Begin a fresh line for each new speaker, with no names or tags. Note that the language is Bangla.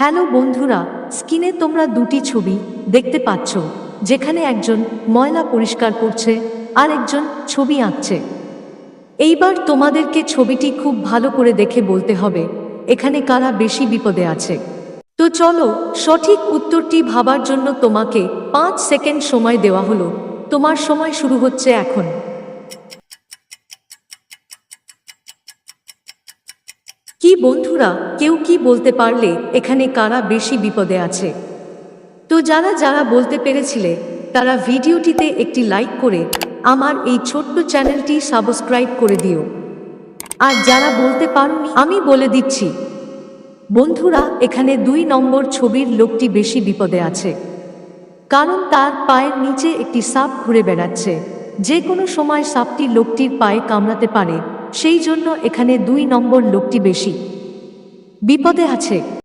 হ্যালো বন্ধুরা, স্ক্রিনে তোমরা দুটি ছবি দেখতে পাচ্ছ, যেখানে একজন ময়লা পরিষ্কার করছে আর একজন ছবি আঁকছে। এইবার তোমাদেরকে ছবিটি খুব ভালো করে দেখে বলতে হবে এখানে কারা বেশি বিপদে আছে। তো চলো, সঠিক উত্তরটি ভাবার জন্য তোমাকে 5 সেকেন্ড সময় দেওয়া হলো। তোমার সময় শুরু হচ্ছে এখন। কি বন্ধুরা, কেউ কি বলতে পারলে এখানে কারা বেশি বিপদে আছে? তো যারা যারা বলতে পেরেছিলে তারা ভিডিওটিতে একটি লাইক করে আমার এই ছোট্ট চ্যানেলটি সাবস্ক্রাইব করে দিও। আর যারা বলতে পারোনি আমি বলে দিচ্ছি। বন্ধুরা, এখানে 2 নম্বর ছবির লোকটি বেশি বিপদে আছে, কারণ তার পায়ের নিচে একটি সাপ ঘুরে বেড়াচ্ছে। যে কোনো সময় সাপটি লোকটির পায়ে কামড়াতে পারে, সেই জন্য এখানে 2 নম্বর লোকটি বেশি বিপদে আছে।